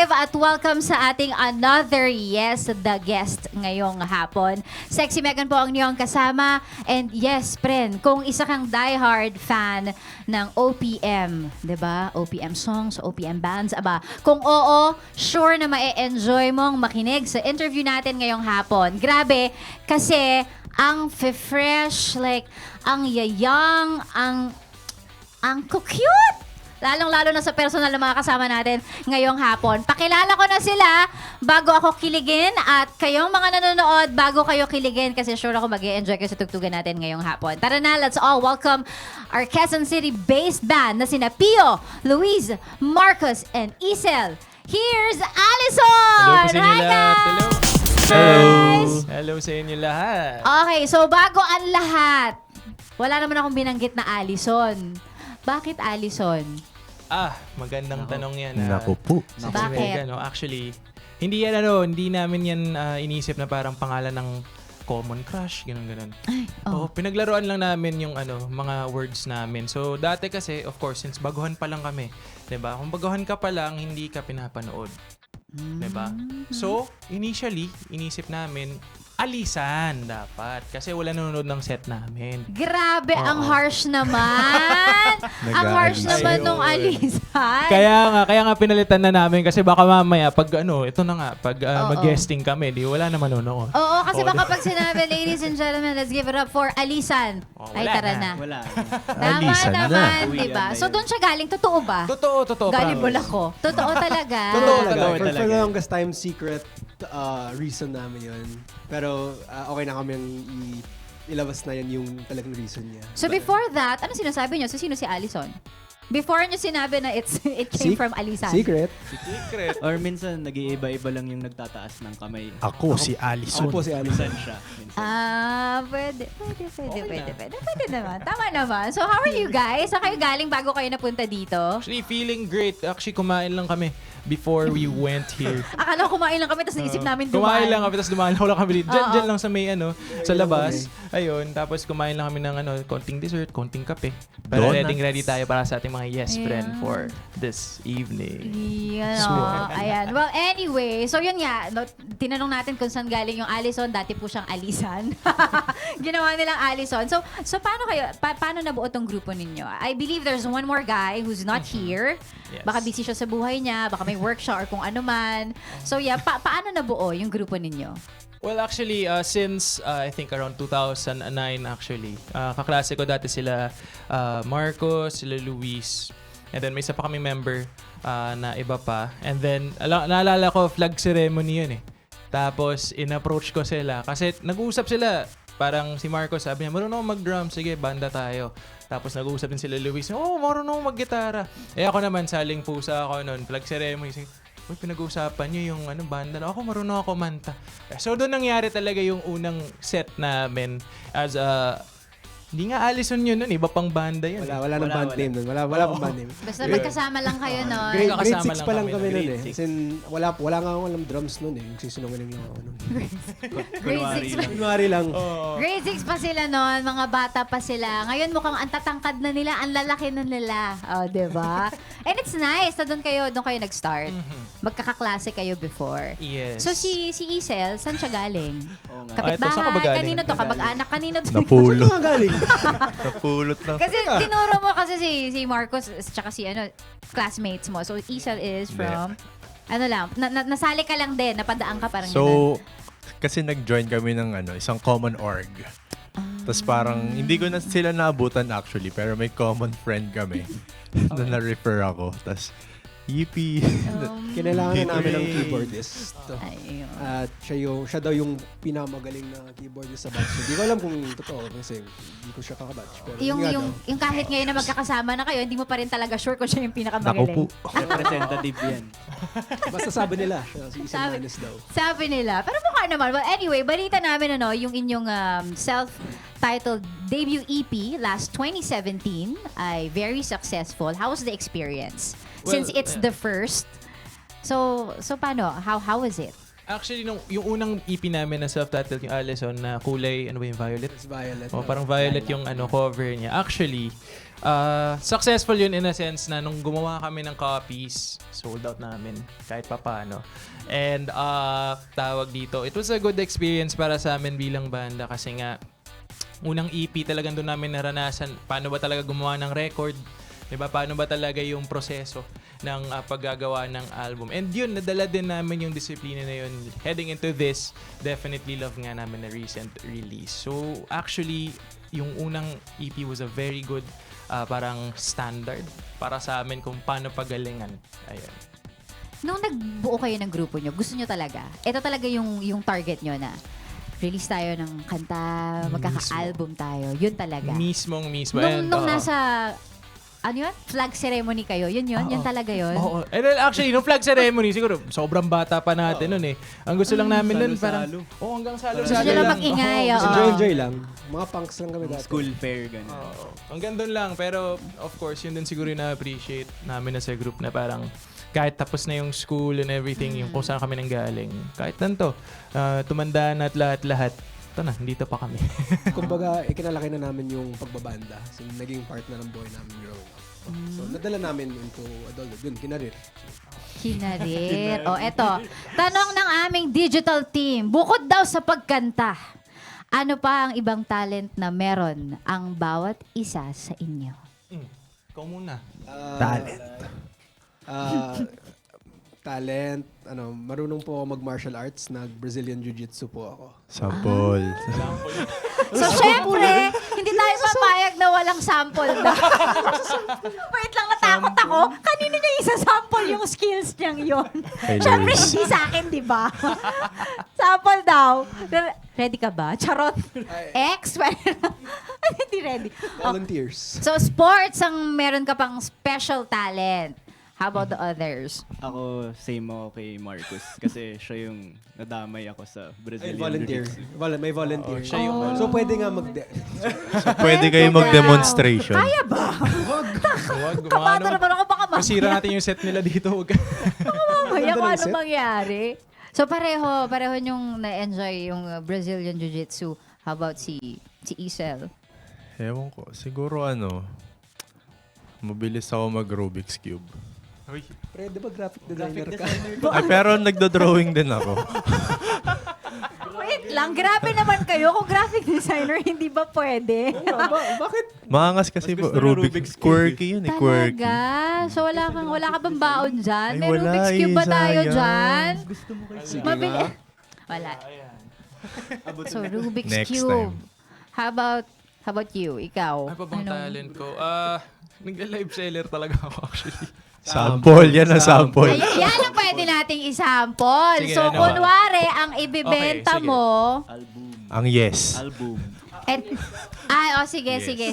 live at welcome sa ating another Yes, the Guest ngayong hapon. Sexy Megan po ang niyong kasama. And yes, friend, kung isa kang diehard fan ng OPM, di ba? OPM songs, OPM bands, aba. Kung oo, sure na ma-enjoy mong makinig sa interview natin ngayong hapon. Grabe, kasi ang fresh, like, ang yayang, ang cute! Lalong-lalo na sa personal na mga kasama natin ngayong hapon. Pakilala ko na sila bago ako kiligin at kayong mga nanonood bago kayo kiligin kasi sure ako mag-e-enjoy kayo sa tugtugan natin ngayong hapon. Tara na, let's all welcome our Quezon City-based band na sina Pio, Luis, Marcos, and Isel. Here's Allison! Hello po sa inyo Hi, lahat. guys! Hello. Hello sa inyo lahat. Okay, so bago ang lahat, wala naman akong binanggit na Allison. Bakit Allison? Magandang tanong yan. Naku po. Sexy Bakit? Megan, no? Actually, hindi namin yan inisip na parang pangalan ng common crush, ganun. Oo, pinaglaruan lang namin yung mga words namin. So, dati kasi, of course, since baguhan pa lang kami, 'di ba? Kung baguhan ka pa lang, hindi ka pinapanood. 'Di ba? So, initially, inisip namin, Alisan dapat. Kasi wala nanonood ng set namin. Grabe, ang harsh naman. Ang harsh Nag-aalisa. naman Ayun. nung Alisan. Kaya nga pinalitan na namin kasi baka mamaya pag ito na nga, pag mag-guesting kami, di wala na manonood. Oo, kasi baka pag sinabi, ladies and gentlemen, let's give it up for Alisan. Ay, wala tara na. na. Wala. Tama Alisan na. naman, Uwi diba? yan na So, yun. doon siya galing. Totoo ba? Totoo. Gullible promise. ako. Totoo talaga. Totoo talaga. talaga. Totoo. For the longest time, secret reason namin yun. Pero okay na kami ilabas na yan yung talagang reason niya. So, before that, ano sinasabi niyo? So, sino si Allison? Before niyo sinabi na it came from Alisan. Secret? Secret. Or minsan, nag-iiba-iba lang yung nagtataas ng kamay. Ako, si Allison. Ako po si Alisan siya. Minsan. Pwede naman. Tama naman. So, how are you guys? Saan kayo galing bago kayo napunta dito? Actually, feeling great. Actually, kumain lang kami before we went here. Akala ko kumain lang kami, tapos naisip namin dumaan. Kumain lang kami, tapos dumaan lang kami dito. Oo. Diyan lang sa may sa labas. Ayun, tapos kumain lang kami ng konting dessert, konting kape. Pero Donuts. ready tayo para sa ating mga yes Ayan. friend for this evening. Yan o. Ayan. Well, anyway, so yun nga, no, tinanong natin kung saan galing yung Allison. Dati po siyang Alisan. Ginawa nilang Allison. So paano kayo, paano nabuo tong grupo ninyo? I believe there's one more guy who's not here. Yes. Baka busy siya sa buhay niya, baka may workshop or kung ano man. So yeah, paano nabuo yung grupo ninyo? Well, actually, since I think around 2009 actually, kaklase ko dati sila Marcos, sila Luis, and then may isa pa kami member na iba pa. And then, naalala ko, flag ceremony yun eh. Tapos, in-approach ko sila. Kasi nag-uusap sila. Parang si Marcos, sabi niya, marunong ako mag-drum. Sige, banda tayo. Tapos nag-uusap din sila Luis. Marunong ako mag-gitara. Ako naman, saling pusa ako noon. Flag ceremony. Sige, pinag-uusapan niyo yung banda na ako, marunong ako manta. So, doon nangyari talaga yung unang set namin as a... Hindi nga Allison yun nun, iba pang banda yun. Wala nang band name nun. Wala pang band name. Basta magkasama lang kayo nun. Grade Magkakasama 6 lang pa lang kami kami nun, nun grade eh. six. As in, wala nga akong alam drums nun eh. Nagsisinungaling lang ako nun. Grade 6 pa. Kunwari lang. Grade 6 pa sila noon, mga bata pa sila. Ngayon mukhang ang tatangkad na nila, ang lalaki na nila. Oh, 'di ba? And it's nice na doon kayo nag-start. Magkakaklase kayo before. Yes. So si Isel, saan siya galing? Oo nga. Ito, saan ka ba Kapitbahay, galing? kanino to? Kabag-anak, kanino to? Saan ka galing? Napulot lang. Kasi tinuro mo kasi si Marcos tsaka si classmates mo. So Isel is from nasali ka lang din, napadaan ka parang ganun. So, kasi nag-join kami ng isang common org. Tapos parang, hindi ko na sila naabutan actually, pero may common friend kami na na-refer ako. Tapos, yippee. Kinailangan namin ng Yay. keyboardist. Ayun. At siya daw yung pinakamagaling na keyboardist sa batch. Hindi ko alam kung totoo kasi hindi ko siya kakabatch. Pero Yung kahit ngayon na magkakasama na kayo, hindi mo pa rin talaga sure kung siya yung Naku pinakamagaling. po. Representative yan. basta sabi nila, si Isang Sabi- Manes daw. Sabi nila. Pero mukha naman. Well, anyway, balita namin yung inyong self-titled debut EP last 2017 ay very successful. How was the experience? Well, Since it's the first. So paano? How was it? Actually, yung unang EP namin na self-titled, yung Allison, na kulay, ano ba yung violet? It's violet. Parang violet yung cover niya. Actually, successful yun in a sense na nung gumawa kami ng copies, sold out namin kahit papaano. And tawag dito, it was a good experience para sa amin bilang banda kasi nga, unang EP talagang doon namin naranasan paano ba talaga gumawa ng record. Diba? Paano ba talaga yung proseso ng paggagawa ng album. And yun, nadala din namin yung disiplina na yun. Heading into this, definitely love nga namin na recent release. So, actually, yung unang EP was a very good parang standard para sa amin kung paano pagalingan. Ayan. Nung nagbuo kayo ng grupo nyo, gusto nyo talaga, ito talaga yung target nyo na release tayo ng kanta, magkaka-album tayo. Yun talaga. Mismo. Nung nasa ano yun? Flag ceremony kayo. Yun. Yun talaga yun. Oo. And then actually, nung flag ceremony, siguro, sobrang bata pa natin nun eh. Ang gusto lang namin nun, parang, hanggang Gusto salo-salo nyo lang lang. mag-ingay. Oo, oo. Enjoy lang. Mga punks lang kami dati. School fair, gano'n. Oo. Hanggang doon lang. Pero, of course, yun din siguro yung na-appreciate namin na sa group na parang, kahit tapos na yung school and everything, yung kung saan kami nanggaling, kahit nanto, tumanda na at lahat-lahat, ito na, dito pa kami. Kumbaga, ikinalaki na namin yung pagbabanda. So, naging part na ng buhay namin growing up. So, nadala namin into adulthood. Yun, kinarir. Kinarir. O, eto. Tanong ng aming digital team. Bukod daw sa pagkanta, ano pa ang ibang talent na meron ang bawat isa sa inyo? Ikaw muna. Talent. Marunong po ako mag-martial arts. Nag-Brazilian Jiu-Jitsu po ako. Sample. So, syempre, hindi tayo papayag na walang sample na. Wait lang, natakot ako. Kanino niya isa-sample yung skills niyang yun? Kay Syempre, Luis. hindi sa akin, di ba? Sample daw. Ready ka ba? Charot. X? Hindi ready. Volunteers. So, sports ang meron ka pang special talent. How about the others? Ako, same ako kay Marcus. Kasi siya yung nadamay ako sa Ay, Brazilian volunteer. Jiu-Jitsu. May volunteer. Siya yung So, pwede nga Pwede kayo mag-demonstration. Kaya ba? Huwag, Kabado naman ako baka Masira natin yung set nila dito. mamaya kung Ganda ng ano set. mangyari. So pareho nyong na-enjoy yung Brazilian Jiu-Jitsu. How about si Isel? Ewan ko. Siguro mabilis ako mag-Rubik's Cube. Pre, di ba graphic designer ka? Ay, pero nagdo-drawing din ako. Wait lang, grabe naman kayo. Kung graphic designer, hindi ba pwede? Bakit? Maangas kasi Mas po. gusto na Rubik's Rubik's Cube quirky yun eh. Quirky. Talaga? So wala ka bang baon dyan? Ay, May wala, Rubik's Cube ba tayo sayang. dyan? Gusto mo kayo Sige Mabili. nga. Wala. So Rubik's Next Cube. time. How about you? Ikaw? Ano pa bang talent ko? Nagla-live seller talaga ako actually. Sample. Yan ang sample. Ayun, yan ang pwede nating isample. Sige, So, ano ba? kunwari, ang ibibenta Okay, sige. mo, Album. Ang yes. Album.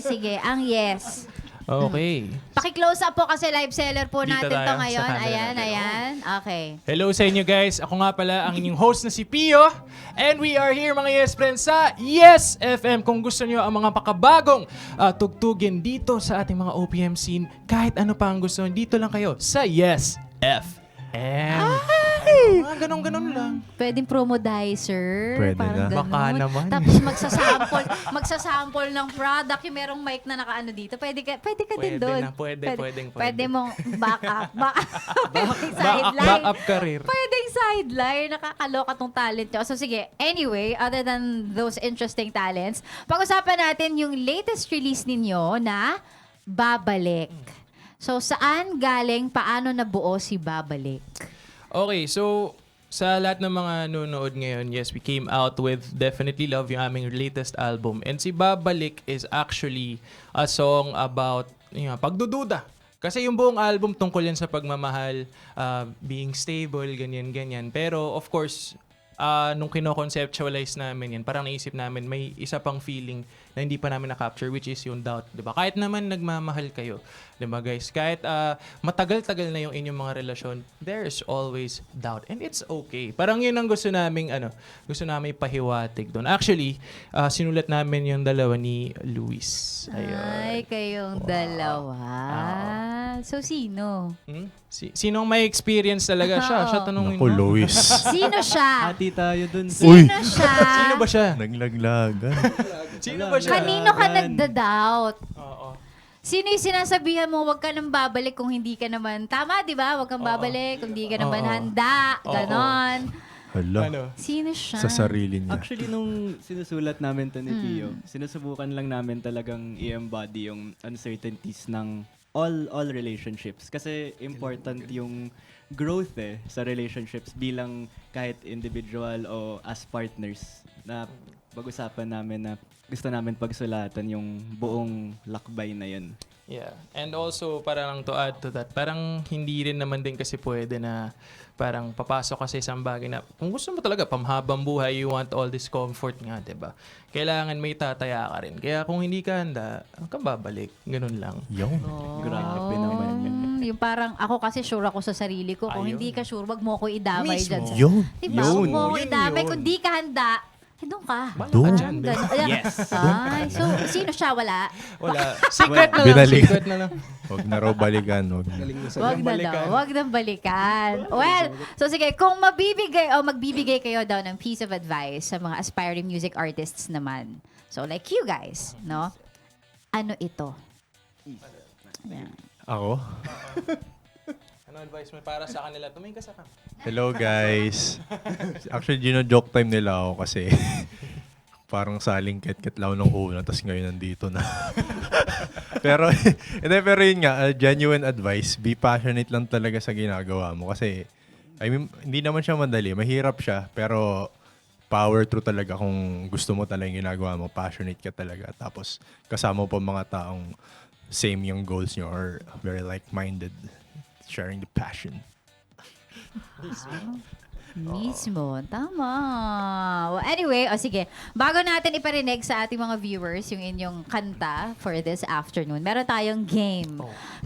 sige. Ang yes. Okay. Paki-close up po kasi live seller po Dito natin tayo to sa ngayon. camera Ayan. natin. Okay. Hello sa inyo guys. Ako nga pala ang inyong host na si Pio. And we are here mga Yes Friends sa Yes FM. Kung gusto nyo ang mga pakabagong tugtugin dito sa ating mga OPM scene, kahit ano pa ang gusto nyo, dito lang kayo sa Yes FM. Mga ganun-ganun lang. Pwedeng promodizer. Pwede parang na. ganun. Baka naman. Tapos magsasample ng product. Yung merong mic na nakaano dito. Pwede ka din Pwede doon. na, pwede. Pwede mong back up. Pwedeng sideline. Back up career. Pwedeng sideline. Nakakaloka tong talent nyo. So sige, anyway, other than those interesting talents, pag-usapan natin yung latest release ninyo na Babalik. So saan galing, paano nabuo si Babalik? Okay, so sa lahat ng mga nanonood ngayon, yes, we came out with Definitely Love, yung aming latest album. And si Babalik is actually a song about pagdududa. Kasi yung buong album tungkol yan sa pagmamahal, being stable, ganyan-ganyan. Pero of course, nung kino-conceptualize namin yan, parang naisip namin may isa pang feeling na hindi pa namin na-capture, which is yung doubt, di ba? Kahit naman nagmamahal kayo, di ba guys? Kahit matagal-tagal na yung inyong mga relasyon, there's always doubt. And it's okay. Parang yun ang gusto namin pahiwatig doon. Actually, sinulat namin yung dalawa ni Luis. Ayun. Ay, kayong dalawa. So, sino? Sinong may experience talaga siya? Siya tanongin Naku, mo. Lois. Sino siya? Hati tayo dun sa... Uy! Sino siya? Sino ba siya? Naglaglagan. Sino ba siya? Kanino ka nagda-doubt? Oo. Sino yung sinasabihan mo, wag ka nang babalik kung hindi ka naman, tama, di ba? Wag kang babalik kung hindi ka naman Oo. handa. Oo. Ganon. Hala. Ano? Sino siya? Sa sarili niya. Actually, nung sinusulat namin to ni Tio, sinusubukan lang namin talagang i-embody yung uncertainties ng all relationships. Kasi important yung growth sa relationships bilang kahit individual o as partners na pag-usapan namin na gusto namin pagsulatan yung buong lakbay na yun. Yeah. And also, parang to add to that, parang hindi rin naman din kasi pwede na parang papasok kasi isang bagay na kung gusto mo talaga pamhabang buhay, you want all this comfort nga, 'di ba? Kailangan may tataya ka rin. Kaya kung hindi ka handa, kang babalik. Ganun lang. Yung. Grabe naman yun. Yung parang ako kasi sure ako sa sarili ko. Kung Ayun. hindi ka sure, wag mo ko idamay Mismo. dyan. Yung. Diba? Yun. Wag mo ko Yun idamay. yun. Kung di ka handa, doon ka. Wala Doon. ka dyan, babe. Yes. Ay, so, sino siya? Wala? Wala. Secret na lang. Binalik. Secret na lang. Huwag na raw balikan. Huwag na. Galing mo sa Wag na balikan. daw. Wag nang balikan. Well, so sige, kung magbibigay kayo daw ng piece of advice sa mga aspiring music artists naman. So like you guys, no? Ano ito? Ayan. Ako? Ano advice mo para sa kanila? Tumingin ka sa camera. Hello guys. Actually, gino-joke time nila ako kasi parang saling ket-ket lang nung una tapos ngayon nandito na. pero yun nga, genuine advice, be passionate lang talaga sa ginagawa mo kasi I mean, hindi naman siya madali, mahirap siya pero power through talaga kung gusto mo talaga yung ginagawa mo, passionate ka talaga tapos kasama mo pa mga taong same yung goals nyo or very like-minded, sharing the passion. Mismo. Tama. Well, anyway, sige. Bago natin iparinig sa ating mga viewers yung inyong kanta for this afternoon, meron tayong game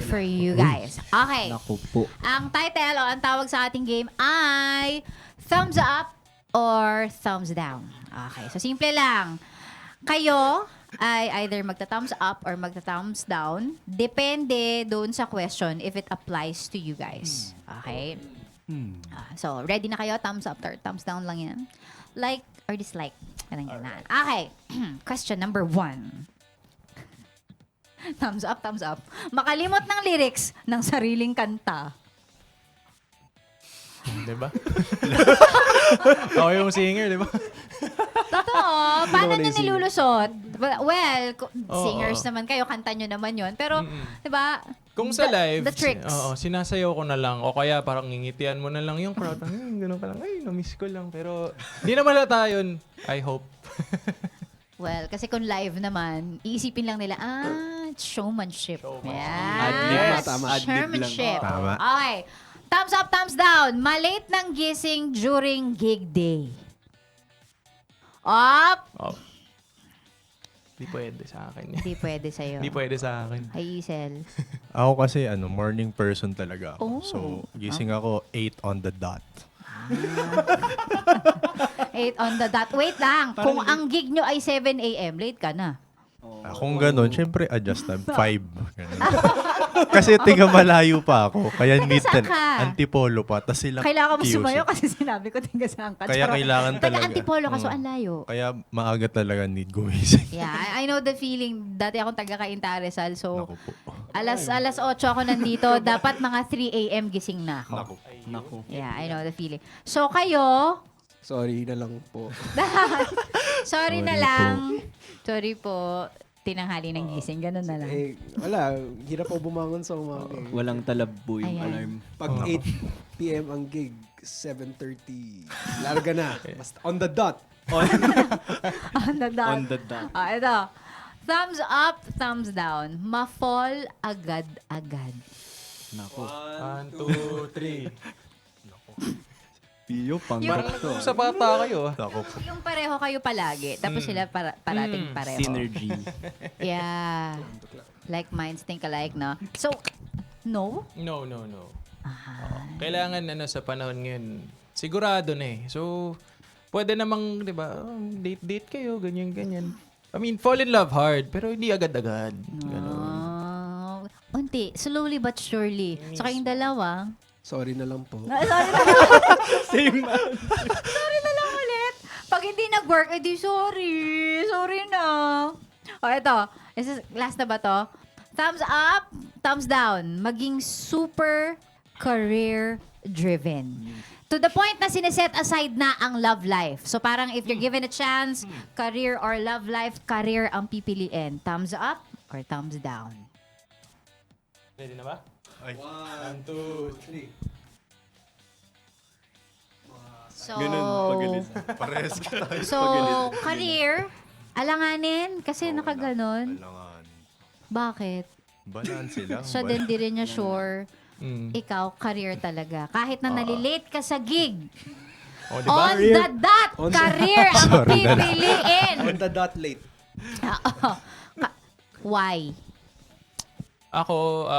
for you guys. Okay. Naku po. Ang title o ang tawag sa ating game ay thumbs up or thumbs down. Okay. So, simple lang. Kayo ay either magta-thumbs up or magta-thumbs down. Depende doon sa question if it applies to you guys. Okay? So, ready na kayo? Thumbs up or thumbs down lang yan. Like or dislike. Ganun ganan. Okay. Question number 1. Thumbs up, thumbs up. Makalimot ng lyrics ng sariling kanta. Diba? Ako yung singer, diba? Totoo. Paano wala nyo yung singer. nilulusot? Well, Oo. singers naman kayo, kanta nyo naman yon. Pero, di ba? Kung sa live, The tricks. sinasayaw ko na lang. O kaya parang ngingitian mo na lang yung crowd. Ganun ka lang. Ay, na-miss ko lang. Pero, di naman halata yun. I hope. Well, kasi kung live naman, iisipin lang nila, it's showmanship. Showmanship. Yeah. Adlib. Tama, tama. Adlib lang. Showmanship. Tama. Okay. Thumbs up, thumbs down. Malate ng gising during gig day. Up. Oh. Di pwede sa akin. Hindi pwede sa'yo. Di pwede sa akin. Ay, Isel. Ako kasi morning person talaga ako. Oh. So, gising ako 8 on the dot. 8 on the dot. Wait lang. Kung ang gig nyo ay 7 a.m., late ka na. Kung ganun, syempre adjust time. 5. Ganun. Kasi tiga malayo pa ako. Kaya Taga need saan ka? antipolo pa. Tas sila Kailangan mo QC. sumayo kasi sinabi ko tingga saan ka. Kaya Charot. kailangan talaga. Taga-antipolo ka, so ang layo. Kaya maaga talaga need gumising. Yeah, I know the feeling. Dati akong taga-Cainta Rizal, so Naku po. alas 8 ako nandito. Dapat mga 3 a.m. gising na ako. Naku. Naku. Yeah, I know the feeling. So kayo, Sorry na lang po. sorry na Sorry lang. Sorry po. Tinanghali ng gising. Ganun na lang. Wala. Hirap po bumangon sa umaga. Walang talabo yung Ayan. alarm. Pag 8 p.m. ang gig, 7:30. Larga na. Basta on the dot. On the dot. On the dot. Ito. Thumbs up, thumbs down. Ma-fall agad-agad. Naku. 1, 2, 3. Pio, pang Parang to. sa bata kayo. Naku po. Yung pareho kayo palagi, tapos sila parating pareho. Synergy. Yeah. Like minds think alike, no? So, no? No. Oo. Kailangan sa panahon ngayon, sigurado na eh. So, pwede namang, di ba, date kayo, ganyan. I mean, fall in love hard, pero hindi agad-agad. Ganun. No. Unti. Slowly but surely. So kayong dalawa. Sorry na lang po. Sorry na lang. Same. Sorry na lang ulit. Pag hindi nag-work, edi sorry. Sorry na. O, ito. Last na ba to? Thumbs up, thumbs down. Maging super career-driven. To the point na sineset aside na ang love life. So parang if you're given a chance, career or love life, career ang pipiliin. Thumbs up or thumbs down? Ready na ba? Ay. 1, 2, 3. So, Ganun, pagalis. Parehas ka tayo. so career, alanganin kasi nakaganon. Kailangan. Bakit? Balance lang. Siya din di rin niya sure. Ikaw, career talaga. Kahit na nalilate ka sa gig, O, di ba? on the dot, On the- career ang pipiliin. On the dot late. Oo. Why? Ako,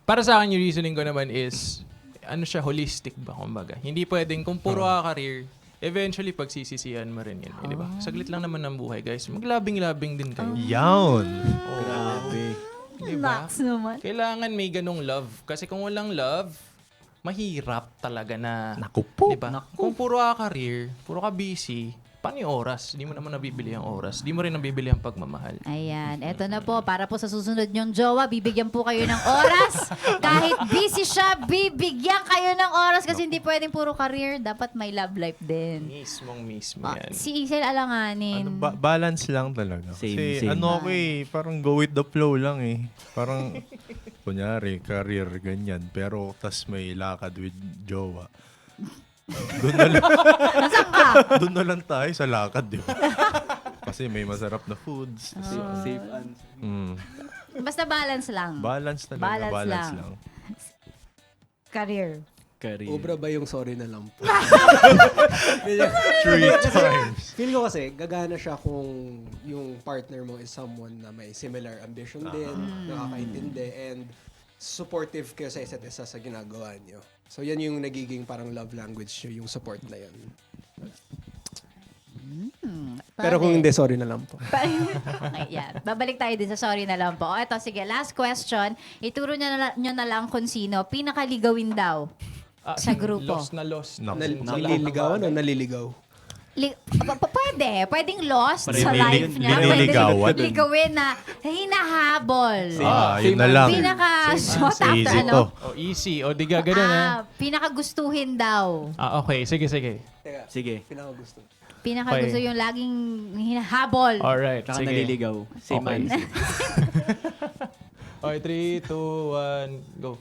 para sa akin yung reasoning ko naman is, ano siya, holistic ba, kumbaga. Hindi pwedeng, kung puro ka career, eventually pagsisisihan mo rin yun, di ba? Saglit lang naman ang buhay, guys. Maglabing-labing din kayo. Yawn. Grabe. Di ba? Max naman. Kailangan may ganong love. Kasi kung walang love, mahirap talaga na, Naku po. di ba? Kung puro ka career, puro ka busy, paano yung oras? Di mo naman nabibili ang oras. Di mo rin nabibili ang pagmamahal. Ayan, eto na po. Para po sa susunod nyong jowa, bibigyan po kayo ng oras. Kahit busy siya, bibigyan kayo ng oras kasi hindi pwedeng puro career. Dapat may love life din. Mismo yan. Si Isel alanganin. Balance lang talaga. Same, Kasi same. ano ako parang go with the flow lang eh. Parang, kunyari, career, ganyan. Pero, tas may lakad with jowa. Doon na lang. Nasaan ka? Doon na lang tayo sa lakad, di ba? Kasi may masarap na foods. Tas, Safe answer. Basta balance lang. balance talaga. Balance Balance, lang. lang. Career. Career. Obra ba yung sorry na lang po? 3 times. Feel ko kasi, gagana siya kung yung partner mo is someone na may similar ambition din, nakakaintindi, and supportive kayo sa isa't isa sa ginagawa niyo. So, yan yung nagiging parang love language niyo, yung support na yan. Pero kung hindi, sorry na lang po. Okay, yan. Babalik tayo din sa sorry na lang po. O, eto, sige, last question. Ituro nyo na lang kung sino pinakaligawin daw sa grupo. Lost na lost. Naku. Naliligawan o naliligaw? Pwede. Pwedeng lost Pareho sa yun. life niya. Nililigawan. Pwedeng ligawin na hinahabol. Yun na lang. Pinaka-sought after, Easy ano? to. O, easy. O, di ka ganun, ha? Pinakagustuhin daw. Okay. Sige. Teka, Sige. pinakagusto. Pinakagusto Okay. yung laging hinahabol. Alright. Tsaka Sige. naliligaw. Same Okay. answer. Okay, 3, 2, 1, go.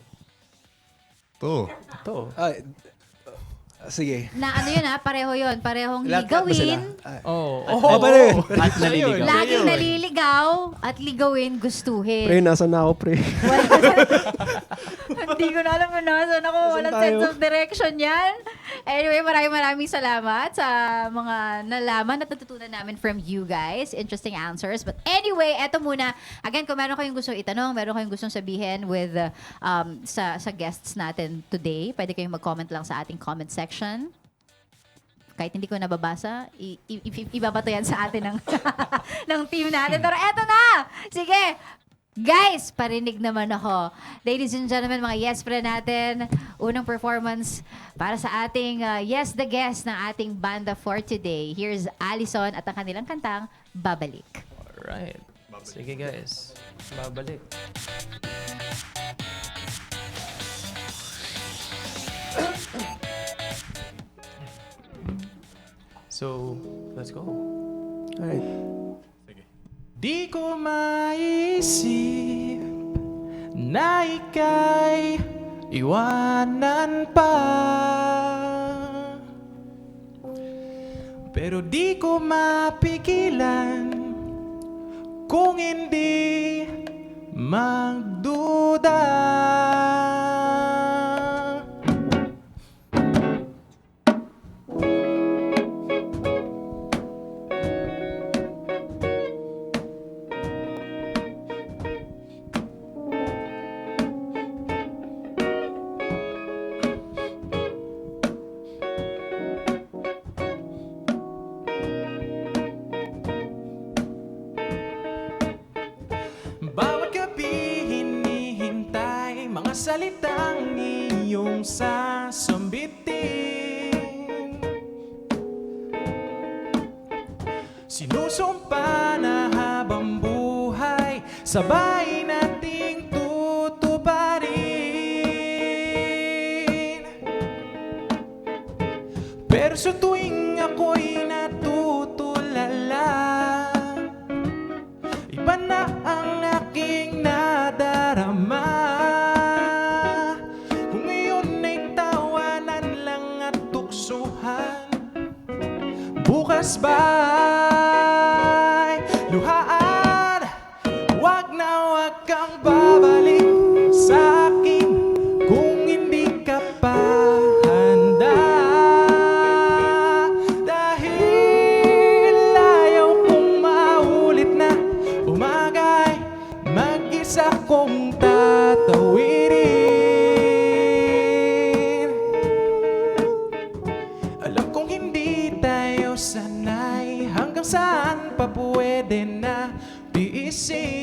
To. Ito. Sige. Na ano yun pareho yun. Parehong Lahat ba sila? ligawin. Oh. pare. At naliligaw. Laging naliligaw at ligawin gustuhin. Pre, nasa na ako, pre. Hindi ko na alam kung nasan ako. Walang tayo? sense of direction yan. Anyway, maraming salamat sa mga nalaman at natutunan namin from you guys. Interesting answers. But anyway, eto muna. Again, kung meron kayong gustong itanong, meron kayong gustong sabihin with sa guests natin today, pwede kayong mag-comment lang sa ating comment section. Kahit hindi ko nababasa, ibabato yan sa atin ng, ng team natin. Pero eto na! Sige! Guys, parinig naman ako. Ladies and gentlemen, mga yes friend natin, unang performance para sa ating Yes the Guest ng ating banda for today. Here's Allison at ang kanilang kantang, Babalik. Alright. Sige, guys. Babalik. So, let's go. Alright. Di ko maisip na ika'y iwanan pa. Pero di ko mapigilan kung hindi magduda. Bawat gabi hinihintay salitang iyong sasambitin. Sinusumpa na habang buhay sabay nating tutuparin. Pero sa tuwing ako'y natutulala, iba na ang aking nadarama. Kung ngayon ay tawanan lang at tuksuhan, bukas ba'y luhaan? Wag na wag kang babalik sa akin kung hindi ka pa handa. Dahil ayaw kong maulit na umagay mag-isa kong tatawirin. Alam kong hindi tayo sanay, hanggang saan pa pwede na tiisin.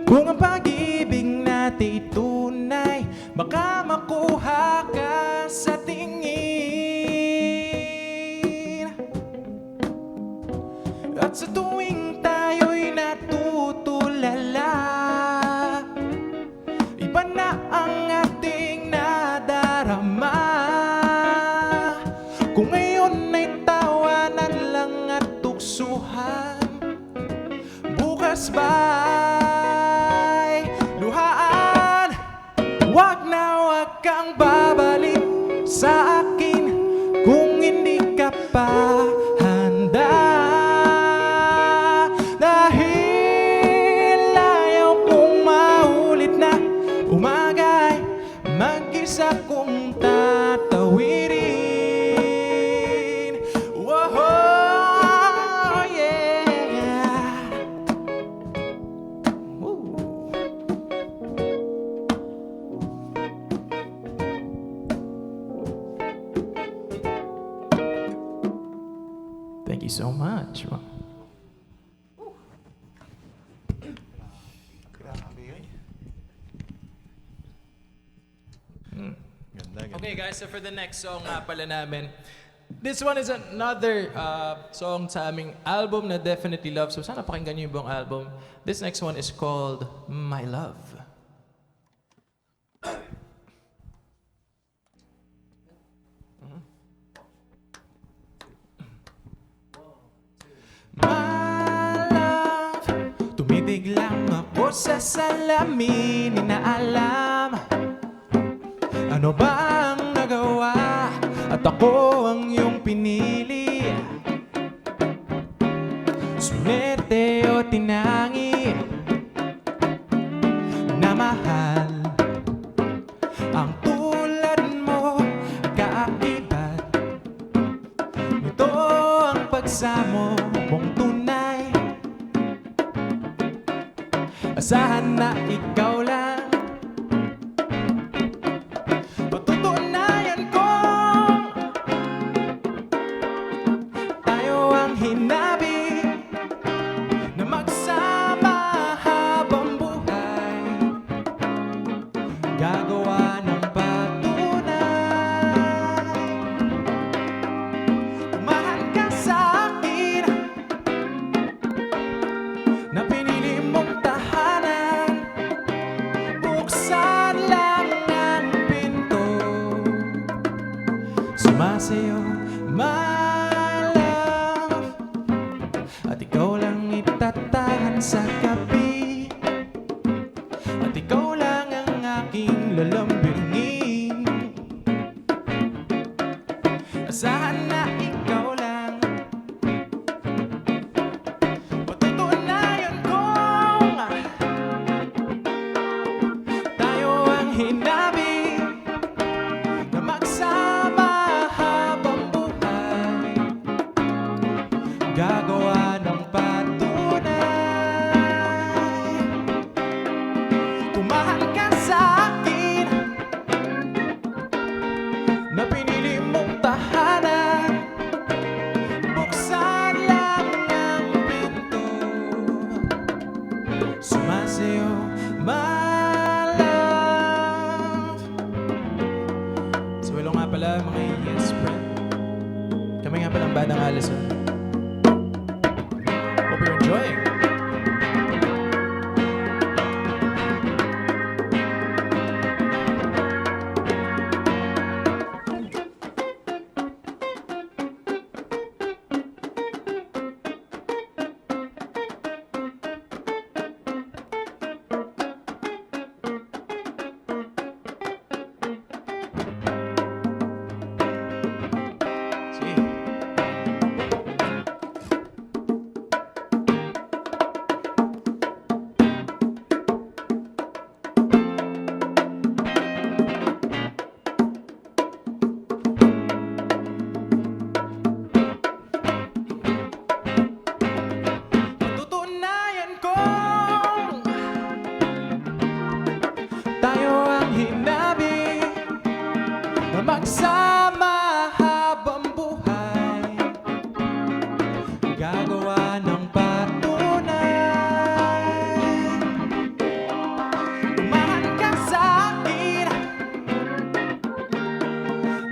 Kung ang pag-ibig natin tunay, baka makuha ka sa tingin. At sa tuwing tayo'y natutulala, iba na ang ating nadarama. Kung ngayon ay tawanan lang at tuksuhan, bukas ba'y luhaan? Wag na wag kang babalik sa akin kung hindi ka pa handa. Dahil ayaw kong maulit na umagay mag-isa kong tatawirin. Whoa, yeah. Woo. Thank you so much. Ganda, ganda. Okay guys, so for the next song nga pala namin, this one is another song sa aming album na Definitely Love. So sana pakinggan niyo yung buong album. This next one is called My Love. My love, tumitig lang ako sa salamin, inaalam ano ba ang nagawa at ako ang iyong pinili. Sumerte o tinangi na mahal ang tulad mo, kaakibat nito ang pagsamo mong tunay. Asahan na ikaw lang, patutunayan ko tayo ang hinabi na magsama habang buhay, gagawa ng patunay. Mahal ka sa akin na pinili mong tahanan, buksan lang ang pinto, sumasayo, my love, at ikaw lang itatahan sa gabi, at ikaw lang ang aking lalambingin. Asahan na ikaw lang, patutunayan kong tayo ang hinabi na magsama habang buhay, gagawa ng patunay. Tumahal ka sa akin na pinili mong tahanan, buksan lang ang pinto, Allison. Hope you're enjoying. Sige. Patutunayan kong tayo ang hinabi na magsama habang buhay, gagawa ng patunay. Mahal ka sa akin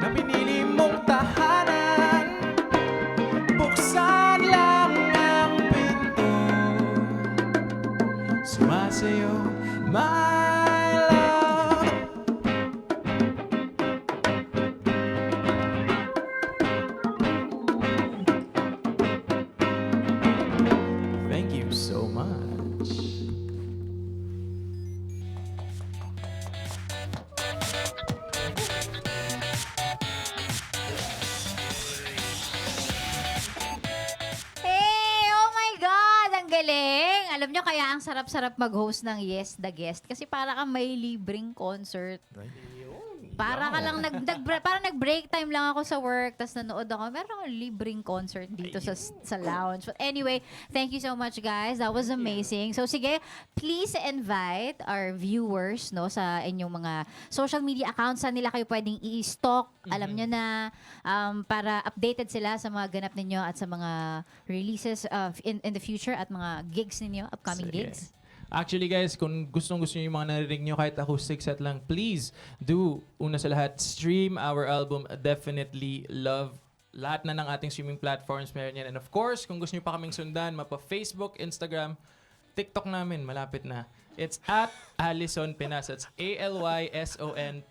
na pinili mong tahanan. Buksan lang ang pinto, sumasayo, my love. Thank you so much. Hey! Oh my God! Ang galing! Alam nyo, kaya ang sarap-sarap mag-host ng Yes, the Guest. Kasi para kang may libreng concert. Para ka lang parang nag-break time lang ako sa work, tapos nanood ako. Meron akong libreng concert dito sa lounge. But anyway, thank you so much, guys. That was amazing. So sige, please invite our viewers no sa inyong mga social media accounts. Saan nila kayo pwedeng i-stalk? Alam nyo na para updated sila sa mga ganap ninyo at sa mga releases in the future at mga gigs ninyo, upcoming Sige. gigs. Actually guys, kung gustong-gusto niyo yung mga narinig niyo kahit acoustic set lang, please do, una sa lahat, stream our album Definitely Love. Lahat na ng ating streaming platforms meron yan. And of course, kung gusto niyo pa kaming sundan, mapa-Facebook, Instagram, TikTok namin, malapit na. It's at Allison Pinas. That's ALYSONPINAS.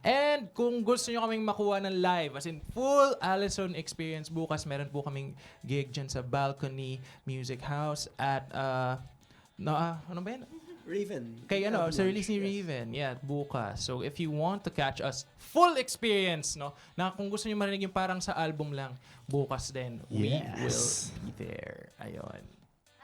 And kung gusto nyo kaming makuha ng live, as in full Allison experience, bukas meron po kaming gig dyan sa Balcony Music House at, ano ba yan? Raven. Kay sa release ni Yes. Raven. Yeah, bukas. So if you want to catch us full experience, no, na kung gusto niyo marinig yung parang sa album lang, bukas din, we will be there. Ayun.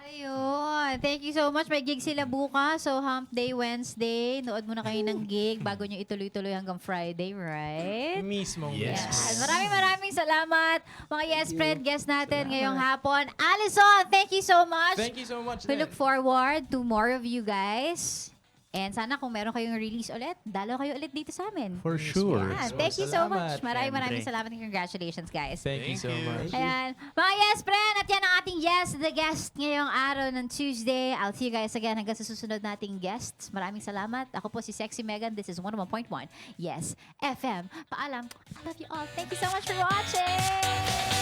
Ayun. Thank you so much. May gig sila bukas. So, Hump Day Wednesday. Nood muna kayo ng gig bago nyo ituloy-tuloy hanggang Friday, right? Mismong Yes. Yes. Maraming salamat. Mga Yes Friend guests natin ngayong hapon. Allison, thank you so much. Thank you so much. We din. look forward to more of you guys. And sana kung meron kayong release ulit, dalaw kayo ulit dito sa amin. For sure. Yeah, thank you so Salamat, much. Maraming syempre. salamat and congratulations, guys. Thank you so much. Ayan. Mga Yes Friend, at yan ang ating Yes the Guest ngayong araw ng Tuesday. I'll see you guys again hanggang sa susunod nating guests. Maraming salamat. Ako po si Sexy Megan. This is 101.1 Yes FM. Paalam. I love you all. Thank you so much for watching.